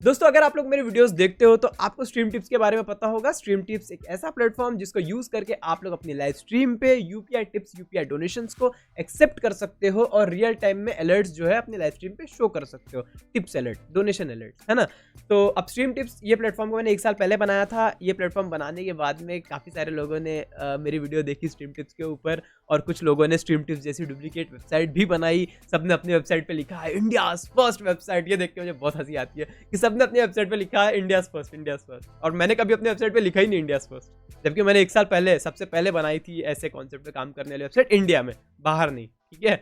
दोस्तों अगर आप लोग मेरे वीडियोस देखते हो तो आपको स्ट्रीम टिप्स के बारे में पता होगा। स्ट्रीम टिप्स एक ऐसा प्लेटफॉर्म जिसको यूज करके आप लोग अपनी लाइव स्ट्रीम पे यूपीआई टिप्स, यूपीआई डोनेशंस को एक्सेप्ट कर सकते हो और रियल टाइम में अलर्ट्स जो है अपनी लाइव स्ट्रीम पे शो कर सकते हो। टिप्स अलर्ट, डोनेशन अलर्ट, है ना। तो अब स्ट्रीम टिप्स ये प्लेटफॉर्म को मैंने 1 साल पहले बनाया था। ये प्लेटफॉर्म बनाने के बाद में काफ़ी सारे लोगों ने मेरी वीडियो देखी स्ट्रीम टिप्स के ऊपर, और कुछ लोगों ने स्ट्रीम टिप्स जैसी डुप्लीकेट वेबसाइट भी बनाई। सबने अपनी वेबसाइट पे लिखा है इंडियाज फर्स्ट वेबसाइट। ये देख के मुझे बहुत हंसी आती है कि सबने अपनी वेबसाइट पे लिखा है इंडियाज फर्स्ट, इंडियाज फर्स्ट, और मैंने कभी अपनी वेबसाइट पे लिखा ही नहीं इंडियाज फर्स्ट। जबकि मैंने 1 साल पहले सबसे पहले बनाई थी ऐसे कॉन्सेप्ट पे काम करने वाली वेबसाइट इंडिया में, बाहर नहीं, ठीक है।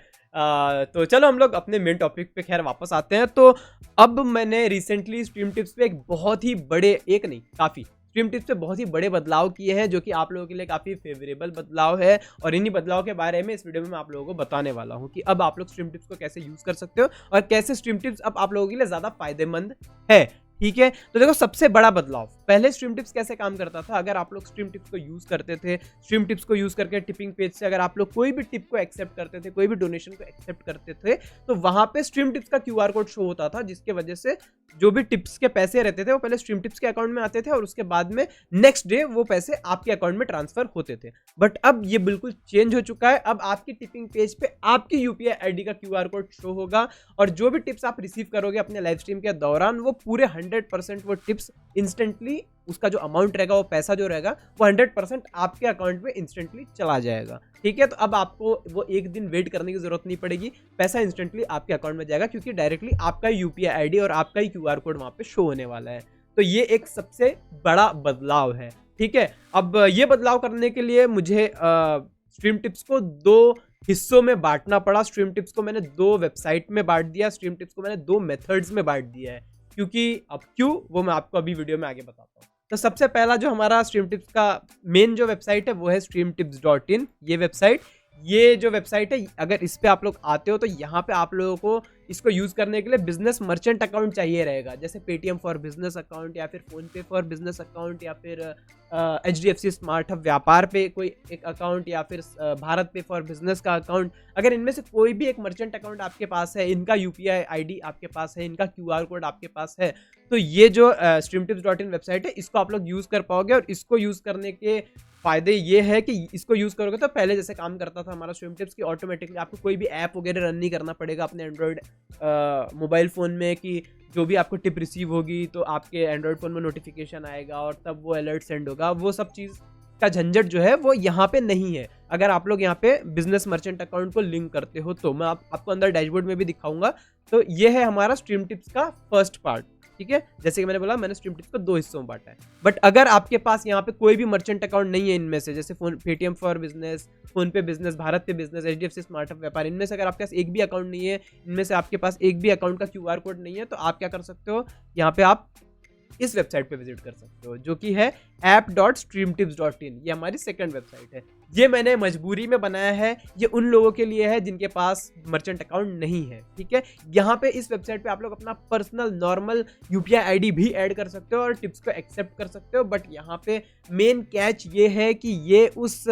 तो चलो हम लोग अपने मेन टॉपिक पे खैर वापस आते हैं। तो अब मैंने रिसेंटली स्ट्रीम टिप्स पे एक बहुत ही बड़े, एक नहीं काफ़ी स्ट्रीम टिप्स पे बहुत ही बड़े बदलाव किए हैं, जो कि आप लोगों के लिए काफ़ी फेवरेबल बदलाव है। और इन्हीं बदलाव के बारे में इस वीडियो में मैं आप लोगों को बताने वाला हूं कि अब आप लोग स्ट्रीम टिप्स को कैसे यूज़ कर सकते हो और कैसे स्ट्रीम टिप्स अब आप लोगों के लिए ज़्यादा फायदेमंद है, ठीक है। तो देखो, सबसे बड़ा बदलाव, पहले स्ट्रीम टिप्स कैसे काम करता था। अगर आप लोग स्ट्रीम टिप्स को यूज़ करते थे, स्ट्रीम टिप्स को यूज़ करके टिपिंग पेज से अगर आप लोग कोई भी टिप को एक्सेप्ट करते थे, कोई भी डोनेशन को एक्सेप्ट करते थे, तो वहां पे स्ट्रीम टिप्स का क्यूआर कोड शो होता था, जिसके वजह से जो भी टिप्स के पैसे रहते थे वो पहले स्ट्रीम टिप्स के अकाउंट में आते थे और उसके बाद में नेक्स्ट डे वो पैसे आपके अकाउंट में ट्रांसफर होते थे। बट अब ये बिल्कुल चेंज हो चुका है। अब आपकी टिपिंग पेज पे आपकी यूपीआई आईडी का क्यूआर कोड शो होगा, और जो भी टिप्स आप रिसीव करोगे अपने लाइव स्ट्रीम के दौरान, वो पूरे 100% वो टिप्स इंस्टेंटली, उसका जो अमाउंट रहेगा, वो पैसा जो रहेगा, वो 100% आपके अकाउंट में इंस्टेंटली चला जाएगा, ठीक है। तो अब आपको वो एक दिन वेट करने की जरूरत नहीं पड़ेगी, पैसा इंस्टेंटली आपके अकाउंट में जाएगा, क्योंकि डायरेक्टली आपका यूपीआई आईडी और आपका ही क्यूआर कोड वहां पे शो होने वाला है। तो ये एक सबसे बड़ा बदलाव है, ठीक है। अब ये बदलाव करने के लिए मुझे स्ट्रीम टिप्स को 2 हिस्सों में बांटना पड़ा। स्ट्रीम टिप्स को मैंने 2 वेबसाइट में बांट दिया, स्ट्रीम टिप्स को मैंने 2 मेथड्स में बांट दिया है, क्योंकि अब क्यों, वो मैं आपको अभी वीडियो में आगे बताता हूँ। तो सबसे पहला जो हमारा स्ट्रीम टिप्स का मेन जो वेबसाइट है वो है streamtips.in। ये वेबसाइट, ये जो वेबसाइट है, अगर इस पे आप लोग आते हो तो यहाँ पे आप लोगों को इसको यूज़ करने के लिए बिजनेस मर्चेंट अकाउंट चाहिए रहेगा, जैसे पेटीएम फॉर बिजनेस अकाउंट, या फिर फोनपे फॉर बिजनेस अकाउंट, या फिर HDFC स्मार्ट हब व्यापार पे कोई एक अकाउंट, या फिर भारत पे फॉर बिजनेस का अकाउंट। अगर इनमें से कोई भी एक मर्चेंट अकाउंट आपके पास है, इनका यूपीआई आईडी आपके पास है, इनका क्यूआर कोड आपके पास है, तो ये जो streamtips.in वेबसाइट है, इसको आप लोग यूज़ कर पाओगे। और इसको यूज़ करने के फ़ायदे ये है कि इसको यूज़ करोगे तो पहले जैसे काम करता था हमारा स्ट्रीम टिप्स की, ऑटोमेटिकली आपको कोई भी ऐप वगैरह रन नहीं करना पड़ेगा अपने एंड्रॉयड मोबाइल फ़ोन में, कि जो भी आपको टिप रिसीव होगी तो आपके एंड्रॉयड फ़ोन में नोटिफिकेशन आएगा और तब वो अलर्ट सेंड होगा। वो सब चीज़ का झंझट जो है वो यहाँ पे नहीं है, अगर आप लोग यहाँ पे बिजनेस मर्चेंट अकाउंट को लिंक करते हो तो। मैं आपको अंदर डैशबोर्ड में भी दिखाऊंगा। तो ये है हमारा स्ट्रीम टिप्स का फर्स्ट पार्ट, ठीक है। जैसे कि मैंने बोला, मैंने स्ट्रीम टिप्स को 2 हिस्सों में बांटा है। बट अगर आपके पास यहाँ पे कोई भी मर्चेंट अकाउंट नहीं है इनमें से, जैसे पेटीएम फॉर बिजनेस, फोन पे बिजनेस, भारत पे बिजनेस, HDFC स्मार्ट हब व्यापार, इनमें से अगर आपके पास एक भी अकाउंट नहीं है, इनमें से आपके पास एक भी अकाउंट का क्यूआर कोड नहीं है, तो आप क्या कर सकते हो, यहाँ पे आप इस वेबसाइट पे विजिट कर सकते हो, जो कि है app.streamtips.in। ये हमारी सेकंड वेबसाइट है। ये मैंने मजबूरी में बनाया है, ये उन लोगों के लिए है जिनके पास मर्चेंट अकाउंट नहीं है, ठीक है। यहाँ पे इस वेबसाइट पे आप लोग अपना पर्सनल नॉर्मल यूपीआई आईडी भी ऐड कर सकते हो और टिप्स को एक्सेप्ट कर सकते हो। बट यहाँ पे मेन कैच ये है कि ये उस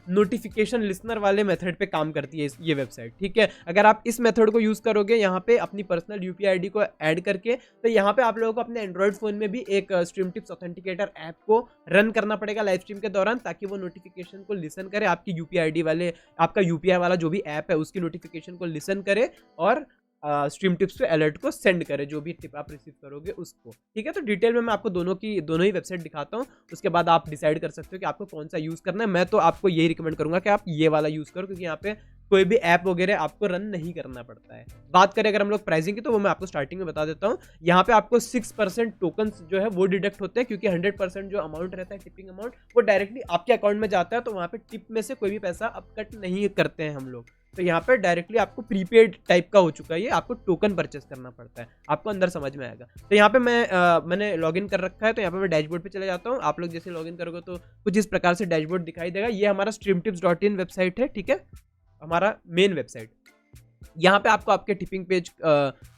नोटिफिकेशन लिसनर वाले मेथड पे काम करती है ये वेबसाइट, ठीक है। अगर आप इस मेथड को यूज़ करोगे यहाँ पे अपनी पर्सनल यूपीआई आईडी को ऐड करके, तो यहाँ पे आप लोगों को अपने एंड्रॉयड फ़ोन में भी एक स्ट्रीम टिप्स ऑथेंटिकेटर ऐप को रन करना पड़ेगा लाइव स्ट्रीम के दौरान, ताकि वो नोटिफिकेशन को लिसन करे, आपकी यूपीआई आईडी वाले, आपका यूपीआई वाला जो भी ऐप है उसकी नोटिफिकेशन को लिसन करे और स्ट्रीम टिप्स पे अलर्ट को सेंड करे, जो भी टिप आप रिसीव करोगे उसको, ठीक है। तो डिटेल में मैं आपको दोनों ही वेबसाइट दिखाता हूँ, उसके बाद आप डिसाइड कर सकते हो कि आपको कौन सा यूज़ करना है। मैं तो आपको यही रिकमेंड करूंगा कि आप ये वाला यूज़ करो, क्योंकि यहाँ पे कोई भी ऐप वगैरह आपको रन नहीं करना पड़ता है। बात करें अगर हम लोग प्राइसिंग की, तो वो मैं आपको स्टार्टिंग में बता देता हूँ। यहाँ पे आपको 6% टोकन्स जो है वो डिडक्ट होते हैं, क्योंकि 100% जो अमाउंट रहता है टिपिंग अमाउंट, वो डायरेक्टली आपके अकाउंट में जाता है। तो वहाँ पे टिप में से कोई भी पैसा अब कट नहीं करते हैं हम लोग। तो यहाँ पे डायरेक्टली आपको प्रीपेड टाइप का हो चुका है, ये आपको टोकन परचेस करना पड़ता है, आपको अंदर समझ में आएगा। तो यहाँ पे मैंने लॉगिन कर रखा है, तो यहाँ पे मैं डैशबोर्ड पे चले जाता हूँ। आप लोग जैसे लॉगिन करोगे तो कुछ इस प्रकार से डैशबोर्ड दिखाई देगा। ये हमारा streamtips.in वेबसाइट है, ठीक है, हमारा मेन वेबसाइट। यहाँ पे आपको आपके टिपिंग पेज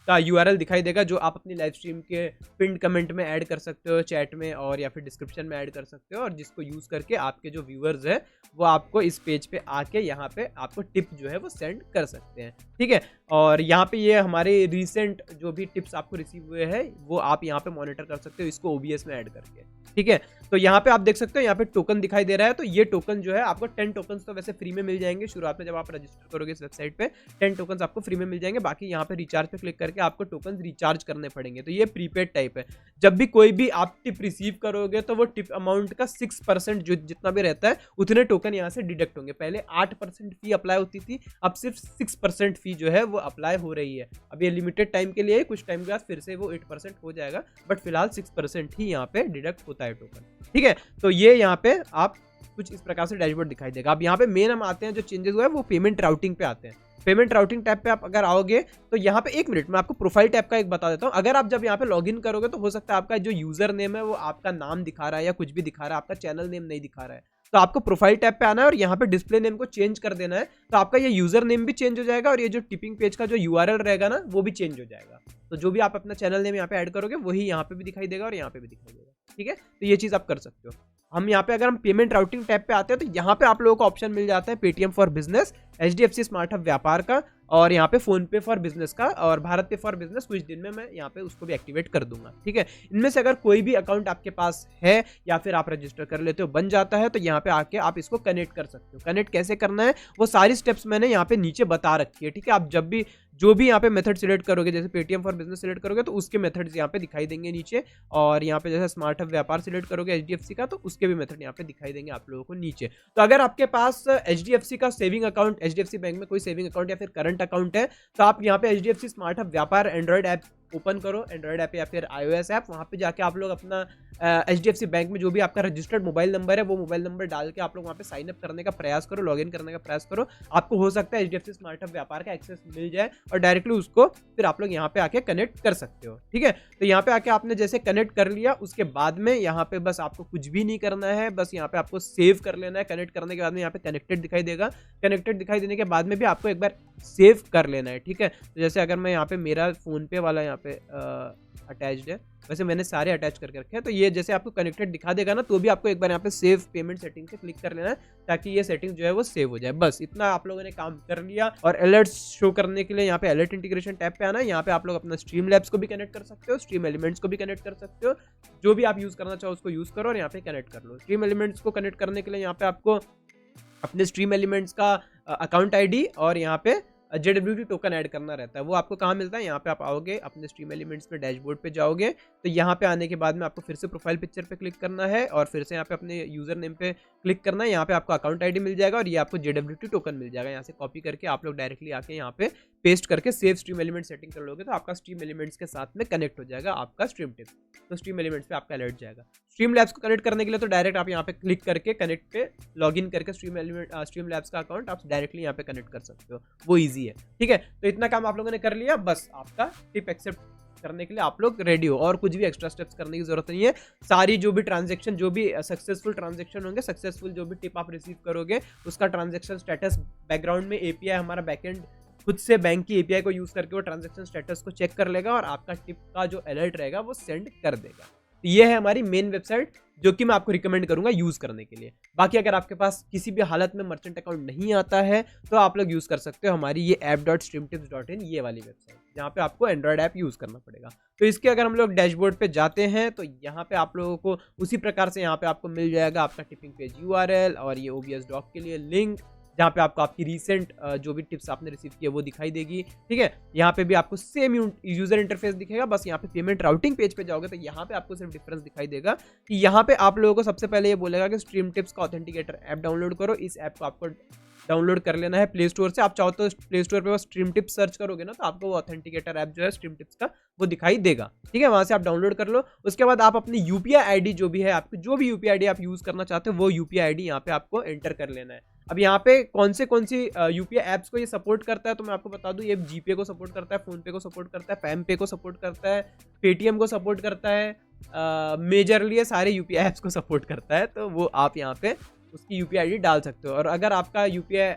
का यूआरएल दिखाई देगा, जो आप अपनी लाइव स्ट्रीम के पिन कमेंट में ऐड कर सकते हो, चैट में और या फिर डिस्क्रिप्शन में ऐड कर सकते हो, और जिसको यूज़ करके आपके जो व्यूअर्स है वो आपको इस पेज पे आके यहाँ पे आपको टिप जो है वो सेंड कर सकते हैं। ठीक है, और यहाँ पे ये हमारे रिसेंट जो भी टिप्स आपको रिसीव हुए हैं वो आप यहाँ पे मॉनिटर कर सकते हो इसको ओबीएस में ऐड करके। ठीक है, तो यहाँ पे आप देख सकते हो यहाँ पे टोकन दिखाई दे रहा है, तो ये टोकन जो है आपको 10 टोकन्स तो वैसे फ्री में मिल जाएंगे शुरुआत में, जब आप रजिस्टर करोगे इस वेबसाइट पे 10 टोकन्स आपको फ्री में मिल जाएंगे। बाकी यहाँ पे रिचार्ज पे क्लिक करके आपको टोकन रिचार्ज करने पड़ेंगे, तो ये प्रीपेड टाइप है। जब भी कोई भी आप टिप रिसीव करोगे तो वो टिप अमाउंट का 6% जो जितना भी रहता है उतने टोकन यहाँ से डिडक्ट होंगे। पहले 8% फी अप्लाई होती थी, अब सिर्फ 6% फी जो है वो अप्लाई हो रही है। अब ये लिमिटेड टाइम के लिए, कुछ टाइम के बाद फिर से वो 8% हो जाएगा, बट फिलहाल 6% ही यहाँ पे डिडक्ट होता है टोकन। ठीक है, तो ये यहाँ पे आप कुछ इस प्रकार से डैशबोर्ड दिखाई देगा। अब यहाँ पे मेन हम आते हैं, जो चेंजेस हुआ है वो पेमेंट राउटिंग पे आते हैं। पेमेंट राउटिंग टैब पे आप अगर आओगे तो यहाँ पे 1 मिनट में आपको प्रोफाइल टैब का एक बता देता हूँ। अगर आप जब यहाँ पे लॉगिन करोगे तो हो सकता है आपका जो यूजर नेम है वो आपका नाम दिखा रहा है या कुछ भी दिखा रहा है, आपका चैनल नेम नहीं दिखा रहा है, तो आपको प्रोफाइल टैब पे आना है और यहाँ पे डिस्प्ले नेम को चेंज कर देना है, तो आपका ये यूजर नेम भी चेंज हो जाएगा और ये जो टिपिंग पेज का जो यूआरएल रहेगा ना वो भी चेंज हो जाएगा। तो जो भी आप अपना चैनल नेम यहाँ पे ऐड करोगे वही यहाँ पे भी दिखाई देगा और यहाँ पे भी दिखाई देगा। ठीक है, तो ये चीज़ आप कर सकते हो। हम यहाँ पे अगर हम पेमेंट राउटिंग टैब पे आते हैं तो यहाँ पे आप लोगों को ऑप्शन मिल जाता है Paytm for business, HDFC smart hub व्यापार का, और यहाँ पे फोन पे फॉर बिजनेस का, और भारत पे फॉर बिजनेस। कुछ दिन में मैं यहाँ पे उसको भी एक्टिवेट कर दूंगा। ठीक है, इनमें से अगर कोई भी अकाउंट आपके पास है या फिर आप रजिस्टर कर लेते हो बन जाता है, तो यहाँ पे आके आप इसको कनेक्ट कर सकते हो। कनेक्ट कैसे करना है वो सारी स्टेप्स मैंने यहाँ पे नीचे बता रखी है। ठीक है, आप जब भी जो भी यहाँ पे मेथड सिलेक्ट करोगे, जैसे पेटीएम फॉर बिजनेस सिलेक्ट करोगे तो उसके मेथड्स यहाँ पे दिखाई देंगे नीचे, और यहाँ पे जैसे स्मार्ट हब व्यापार सिलेक्ट करोगे एचडीएफसी का तो उसके भी मेथड यहाँ पे दिखाई देंगे आप लोगों को नीचे। तो अगर आपके पास एचडीएफसी का सेविंग अकाउंट, एचडीएफसी बैंक में कोई सेविंग अकाउंट या फिर करंट अकाउंट है, तो आप यहाँ पे एचडीएफसी स्मार्ट हब व्यापार एंड्रॉइड ऐप ओपन करो, एंड्रॉइड ऐप या फिर iOS ऐप। वहाँ पे जाके आप लोग अपना एचडीएफसी बैंक में जो भी आपका रजिस्टर्ड मोबाइल नंबर है वो मोबाइल नंबर डाल के आप लोग वहाँ पे साइन अप करने का प्रयास करो, लॉगिन करने का प्रयास करो। आपको हो सकता है एचडीएफसी स्मार्ट हब व्यापार का एक्सेस मिल जाए और डायरेक्टली उसको फिर आप लोग यहाँ पे आके कनेक्ट कर सकते हो। ठीक है, तो यहाँ पे आके आपने जैसे कनेक्ट कर लिया, उसके बाद में यहाँ पे बस आपको कुछ भी नहीं करना है, बस यहाँ पे आपको सेव कर लेना है। कनेक्ट करने के बाद में यहाँ पे कनेक्टेड दिखाई देगा, कनेक्टेड दिखाई देने के बाद में भी आपको एक बार सेव कर लेना है। ठीक है, तो जैसे अगर मैं यहाँ पे मेरा फोन पे वाला यहाँ पे अटैच्ड है, वैसे मैंने सारे अटैच करके रखे हैं, तो ये जैसे आपको कनेक्टेड दिखा देगा ना, तो भी आपको एक बार यहाँ पे सेव पेमेंट सेटिंग पे क्लिक कर लेना है ताकि ये सेटिंग जो है वो सेव हो जाए। बस इतना आप लोगों ने काम कर लिया। और अलर्ट शो करने के लिए यहाँ पे अलर्ट इंटीग्रेशन टैब पे आना है। यहाँ पे आप लोग अपना स्ट्रीम लैब्स को भी कनेक्ट कर सकते हो, स्ट्रीम एलिमेंट्स को भी कनेक्ट कर सकते हो, जो भी आप यूज करना चाहो उसको यूज करो और यहाँ पे कनेक्ट कर लो। स्ट्रीम एलिमेंट्स को कनेक्ट करने के लिए यहाँ पे आपको अपने स्ट्रीम एलिमेंट्स का अकाउंट आईडी और यहाँ पे JWT टोकन ऐड करना रहता है। वो आपको कहाँ मिलता है, यहाँ पे आप आओगे अपने स्ट्रीम एलिमेंट्स पे डैशबोर्ड पे जाओगे, तो यहाँ पे आने के बाद में आपको फिर से प्रोफाइल पिक्चर पे क्लिक करना है और फिर से यहाँ पे अपने यूजर नेम पे क्लिक करना है। यहाँ पे आपको अकाउंट आईडी मिल जाएगा और ये आपको JWT टोकन मिल जाएगा। यहाँ से कॉपी करके आप लोग डायरेक्टली आके यहाँ पे पेस्ट करके सेव स्ट्रीम एलिमेंट सेटिंग कर लोगे तो आपका स्ट्रीम एलिमेंट्स के साथ में कनेक्ट हो जाएगा आपका स्ट्रीम टिप, तो स्ट्रीम एलिमेंट्स पे आपका अलर्ट जाएगा। स्ट्रीम लैब्स को कनेक्ट करने के लिए तो डायरेक्ट आप यहाँ पे क्लिक करके कनेक्ट पे लॉगिन करके स्ट्रीम लैब्स का अकाउंट आप डायरेक्टली यहाँ पे कनेक्ट कर सकते हो, वो ईजी है। ठीक है, तो इतना काम आप लोगों ने कर लिया, बस आपका टिप एक्सेप्ट करने के लिए आप लोग रेडी हो और कुछ भी एक्स्ट्रा स्टेप्स करने की जरूरत नहीं है। सारी जो भी ट्रांजैक्शन, जो भी सक्सेसफुल ट्रांजैक्शन होंगे, सक्सेसफुल जो भी टिप आप रिसीव करोगे उसका ट्रांजैक्शन स्टेटस बैकग्राउंड में एपीआई हमारा बैकएंड खुद से बैंक की एपीआई को यूज करके वो ट्रांजैक्शन स्टेटस को चेक कर लेगा और आपका टिप का जो अलर्ट रहेगा वो सेंड कर देगा। तो ये है हमारी मेन वेबसाइट जो कि मैं आपको रिकमेंड करूंगा यूज करने के लिए। बाकी अगर आपके पास किसी भी हालत में मर्चेंट अकाउंट नहीं आता है तो आप लोग यूज कर सकते हो हमारी ये app.streamtips.in ये वाली वेबसाइट, जहाँ पे आपको एंड्रॉयड ऐप यूज करना पड़ेगा। तो इसके अगर हम लोग डैशबोर्ड पे जाते हैं तो यहाँ पे आप लोगों को उसी प्रकार से यहाँ पे आपको मिल जाएगा आपका टिपिंग पेज URL और ये OBS डॉक के लिए लिंक, जहाँ पे आपको आपकी रीसेंट जो भी टिप्स आपने रिसीव किए वो दिखाई देगी। ठीक है, यहाँ पे भी आपको सेम यूजर इंटरफेस दिखेगा, बस यहाँ पे पेमेंट राउटिंग पेज पे जाओगे तो यहाँ पे आपको सिर्फ डिफरेंस दिखाई देगा कि यहाँ पे आप लोगों को सबसे पहले ये बोलेगा कि स्ट्रीम टिप्स का ऑथेंटिकेटर ऐप डाउनलोड करो। इस ऐप को आपको डाउनलोड कर लेना है प्ले स्टोर से। आप चाहो तो प्ले स्टोर पे वो स्ट्रीम टिप्स सर्च करोगे ना तो आपको वो ऑथेंटिकेटर ऐप जो है स्ट्रीम टिप्स का वो दिखाई देगा। ठीक है, वहां से आप डाउनलोड कर लो। उसके बाद आप अपनी यूपीआई आईडी जो भी है, आपकी जो भी यूपीआई आईडी आप यूज करना चाहते हो वो यूपीआई आईडी यहाँ पे आपको एंटर कर लेना है। अब यहाँ पे कौन सी यूपीआई ऐप्स को ये सपोर्ट करता है तो मैं आपको बता दूं, ये जीपे को सपोर्ट करता है, फोन पे को सपोर्ट करता है, पैम पे को सपोर्ट करता है, पेटीएम को सपोर्ट करता है, मेजरली ये सारे यूपीआई ऐप्स को सपोर्ट करता है। तो वो आप यहाँ पे उसकी यूपीआई आईडी डाल सकते हो। और अगर आपका यूपीआई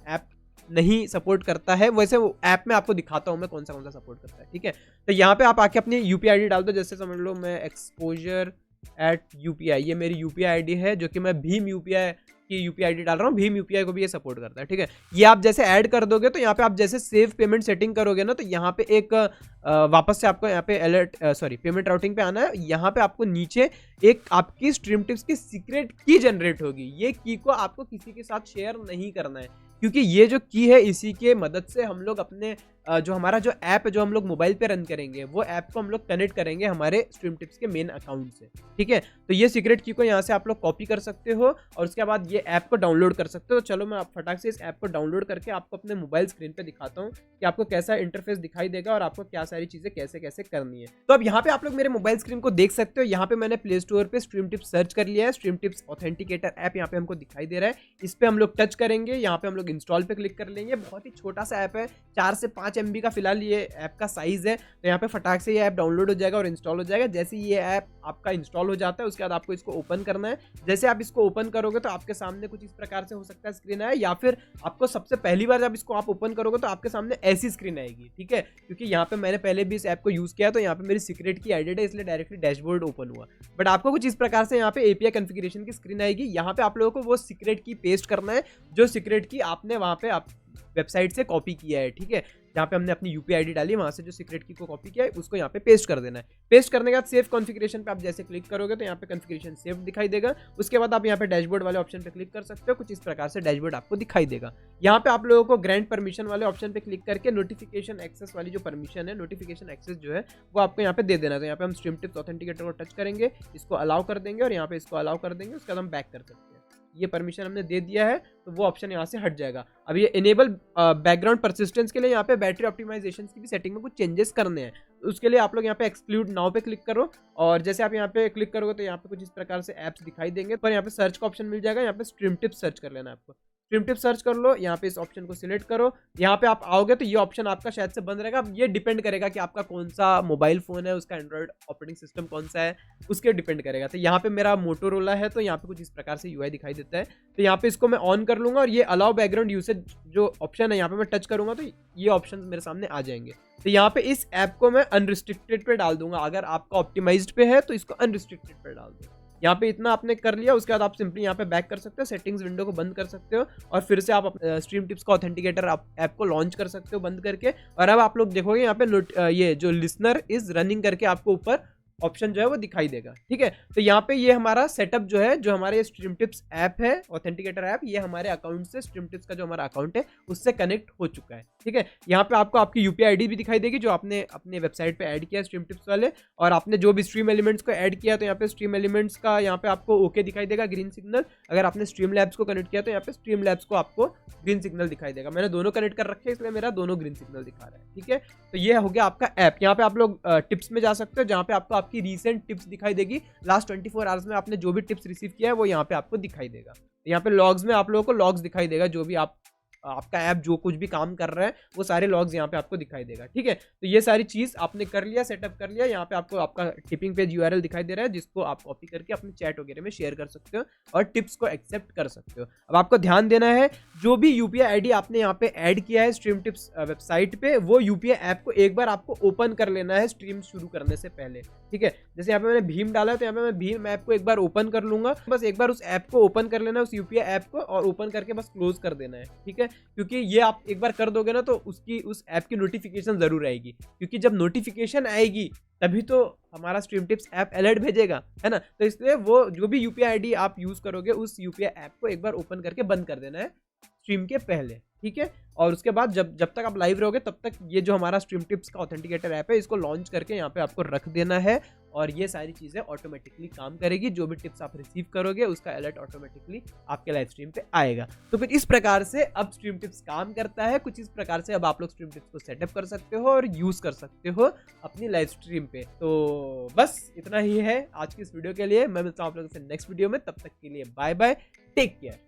ऐप नहीं सपोर्ट करता है, वैसे वो ऐप में आपको दिखाता हूँ मैं कौन सा सपोर्ट करता है। ठीक है, तो यहाँ पे आप आके अपनी यूपीआई आईडी डाल दो। जैसे समझ लो मैं exposure@UPI, ये मेरी यूपीआई आईडी है, जो कि मैं भीम यूपीआई की यूपीआई आईडी डाल रहा हूँ। भीम यूपीआई को भी ये सपोर्ट करता है। ठीक है, ये आप जैसे ऐड कर दोगे तो यहाँ पे आप जैसे सेव पेमेंट सेटिंग करोगे ना, तो यहाँ पे एक वापस से आपको यहाँ पे पेमेंट राउटिंग पे आना है। यहाँ पे आपको नीचे एक आपकी स्ट्रीम टिप्स की सीक्रेट की जनरेट होगी। ये की को आपको किसी के साथ शेयर नहीं करना है, क्योंकि ये जो की है इसी के मदद से हम लोग अपने जो हमारा जो ऐप है जो हम लोग मोबाइल पे रन करेंगे, वो ऐप को हम लोग कनेक्ट करेंगे हमारे स्ट्रीम टिप्स के मेन अकाउंट से। ठीक है, तो ये सीक्रेट की को यहाँ से आप लोग कॉपी कर सकते हो और उसके बाद ये ऐप को डाउनलोड कर सकते हो। तो चलो मैं आप फटाक से इस ऐप को डाउनलोड करके आपको अपने मोबाइल स्क्रीन पे दिखाता हूँ कि आपको कैसा इंटरफेस दिखाई देगा और आपको क्या सारी चीजें कैसे कैसे करनी है। तो अब यहाँ पे आप लोग मेरे मोबाइल स्क्रीन को देख सकते हो। यहाँ पे मैंने प्ले स्टोर पे स्ट्रीम टिप्स सर्च कर लिया है। स्ट्रीम टिप्स ऑथेंटिकेटर ऐप यहाँ पे हमको दिखाई दे रहा है। इस पे हम लोग टच करेंगे, यहाँ पे हम लोग इंस्टॉल पे क्लिक कर लेंगे। बहुत ही छोटा सा ऐप है, 4 से 5 MB का फिलहाल ये ऐप का साइज है। तो यहाँ पे फटाक से ये ऐप डाउनलोड हो जाएगा और इंस्टॉल हो जाएगा। जैसे ये ऐप आपका इंस्टॉल हो जाता है उसके बाद आपको इसको ओपन करना है। जैसे आप इसको ओपन करोगे तो आपके सामने कुछ इस प्रकार से हो सकता है स्क्रीन आए, या फिर आपको सबसे पहली बार जब इसको आप ओपन करोगे तो आपके सामने ऐसी स्क्रीन आएगी। ठीक है, क्योंकि यहाँ पे मैंने पहले भी इस ऐप को यूज किया तो यहाँ पे मेरी सीक्रेट की एडिट है, इसलिए डायरेक्टली डैशबोर्ड ओपन हुआ। बट आपको कुछ इस प्रकार से यहाँ पे एपीआई कॉन्फ़िगरेशन की स्क्रीन आएगी। यहाँ पे आप लोगों को वो सीक्रेट की पेस्ट करना है जो सीक्रेट की आपने वहाँ पे आप वेबसाइट से कॉपी किया है। ठीक है, जहाँ पे हमने अपनी यूपीआई आईडी डाली, वहाँ से जो सीक्रेट की को कॉपी किया है उसको यहाँ पे पेस्ट कर देना है। पेस्ट करने के बाद सेव कॉन्फ़िगरेशन पे आप जैसे क्लिक करोगे तो यहाँ पे कॉन्फ़िगरेशन सेव दिखाई देगा। उसके बाद आप यहाँ पे डैशबोर्ड वाले ऑप्शन पे क्लिक कर सकते हो। कुछ इस प्रकार से डैशबोर्ड आपको दिखाई देगा। यहाँ पे आप लोगों को ग्रैंड परमिशन वाले ऑप्शन पे क्लिक करके नोटिफिकेशन एक्सेस वाली जो परमिशन है, नोटिफिकेशन एक्सेस जो है वो आपको यहाँ पे दे देना है। तो यहाँ पे हम स्ट्रीम टिप्स ऑथेंटिकेटर को टच करेंगे, इसको अलाउ कर देंगे और यहाँ पे इसको अलाउ कर देंगे। उसके बाद हम बैक कर सकते हैं। ये परमिशन हमने दे दिया है तो वो ऑप्शन यहाँ से हट जाएगा। अब ये इनेबल बैकग्राउंड परसिस्टेंस के लिए यहाँ पे बैटरी ऑप्टिमाइजेशन की भी सेटिंग में कुछ चेंजेस करने हैं। तो उसके लिए आप लोग यहाँ पे एक्सक्लूड नाउ पे क्लिक करो और जैसे आप यहाँ पे क्लिक करोगे तो यहाँ पे कुछ इस प्रकार से ऐप्स दिखाई देंगे। पर यहाँ पे सर्च का ऑप्शन मिल जाएगा, यहाँ पे स्ट्रीम टिप्स सर्च कर लेना है आपको। स्ट्रीम टिप्स सर्च कर लो, यहाँ पे इस ऑप्शन को सिलेक्ट करो। यहाँ पे आप आओगे तो ये ऑप्शन आपका शायद से बंद रहेगा। अब ये डिपेंड करेगा कि आपका कौन सा मोबाइल फोन है, उसका एंड्रॉइड ऑपरेटिंग सिस्टम कौन सा है, उसके डिपेंड करेगा। तो यहाँ पे मेरा मोटोरोला है तो यहाँ पे कुछ इस प्रकार से यूआई दिखाई देता है। तो यहाँ पे इसको मैं ऑन कर लूंगा और ये अलाउ बैकग्राउंड यूसेज जो ऑप्शन है यहाँ पे मैं टच करूंगा तो ये ऑप्शन मेरे सामने आ जाएंगे। तो यहाँ पे इस ऐप को मैं अनरिस्ट्रिक्टेड पे डाल दूंगा। अगर आपका ऑप्टिमाइज्ड पे है तो इसको अनरिस्ट्रिक्टेड पे डाल दो। यहाँ पे इतना आपने कर लिया, उसके बाद आप सिंपली यहाँ पे बैक कर सकते हो, सेटिंग्स विंडो को बंद कर सकते हो और फिर से आप स्ट्रीम टिप्स का ऑथेंटिकेटर ऐप को लॉन्च कर सकते हो बंद करके। और अब आप लोग देखोगे यहाँ पे ये जो लिसनर इज रनिंग करके आपको ऊपर ऑप्शन जो है वो दिखाई देगा। ठीक है, तो यहाँ पे ये हमारा सेटअप जो है, जो हमारे स्ट्रीम टिप्स ऐप है ऑथेंटिकेटर ऐप, ये हमारे अकाउंट से स्ट्रीम टिप्स का जो हमारा अकाउंट है उससे कनेक्ट हो चुका है। ठीक है, यहाँ पे आपको आपकी यूपीआई आईडी भी दिखाई देगी जो आपने अपने वेबसाइट पे ऐड किया स्ट्रीम टिप्स वाले, और आपने जो भी स्ट्रीम एलिमेंट्स को ऐड किया तो यहाँ पे स्ट्रीम एलिमेंट्स का यहाँ पे आपको ओके दिखाई देगा, ग्रीन सिग्नल। अगर आपने स्ट्रीम लैब्स को कनेक्ट किया तो यहाँ पे स्ट्रीम लैब्स को आपको ग्रीन सिग्नल दिखाई देगा। मैंने दोनों कनेक्ट कर रखे हैं इसलिए मेरा दोनों ग्रीन सिग्नल दिखा रहा है। ठीक है, तो ये हो गया आपका ऐप। यहाँ पे आप लोग टिप्स में जा सकते हो जहाँ पे आपको आपकी रीसेंट टिप्स दिखाई देगी। लास्ट 24 आवर्स में आपने जो भी टिप्स रिसीव किया है वो यहाँ पे आपको दिखाई देगा। यहाँ पे लॉग्स में आप लोगों को लॉग्स दिखाई देगा, जो भी आपका ऐप जो कुछ भी काम कर रहा है वो सारे लॉग्स यहाँ पे आपको दिखाई देगा। ठीक है, तो ये सारी चीज आपने कर लिया, सेटअप कर लिया। यहाँ पे आपको आपका टिपिंग पेज यूआरएल दिखाई दे रहा है जिसको आप कॉपी करके अपने चैट वगैरह में शेयर कर सकते हो और टिप्स को एक्सेप्ट कर सकते हो। अब आपको ध्यान देना है, जो भी यूपीआई आईडी आपने यहाँ पे ऐड किया है स्ट्रीम टिप्स वेबसाइट पे, वो यूपीआई ऐप को एक बार आपको ओपन कर लेना है स्ट्रीम शुरू करने से पहले। ठीक है, जैसे यहाँ पे मैंने भीम डाला है तो यहाँ पे मैं भीम ऐप को एक बार ओपन कर लूंगा। बस एक बार उस ऐप को ओपन कर लेना है, उस यूपीआई ऐप को, और ओपन करके बस क्लोज कर देना है। ठीक है, क्योंकि ये आप एक बार कर दोगे ना तो उस ऐप की नोटिफिकेशन जरूर आएगी, क्योंकि जब नोटिफिकेशन आएगी तभी तो हमारा स्ट्रीम टिप्स ऐप अलर्ट भेजेगा, है ना। तो इसलिए वो जो भी यूपीआई आईडी आप यूज करोगे उस यूपीआई ऐप को एक बार ओपन करके बंद कर देना है स्ट्रीम के पहले। ठीक है, और उसके बाद जब तक आप लाइव रहोगे तब तक ये जो हमारा स्ट्रीम टिप्स का ऑथेंटिकेटर ऐप है इसको लॉन्च करके यहाँ पे आपको रख देना है, और ये सारी चीजें ऑटोमेटिकली काम करेगी। जो भी टिप्स आप रिसीव करोगे उसका अलर्ट ऑटोमेटिकली आपके लाइव स्ट्रीम पे आएगा। तो कुछ इस प्रकार से अब स्ट्रीम टिप्स काम करता है, कुछ इस प्रकार से अब आप लोग स्ट्रीम टिप्स को सेटअप कर सकते हो और यूज कर सकते हो अपनी लाइव स्ट्रीम पे। तो बस इतना ही है आज की इस वीडियो के लिए। मैं मिलता हूँ आप लोगों से नेक्स्ट वीडियो में, तब तक के लिए बाय बाय, टेक केयर।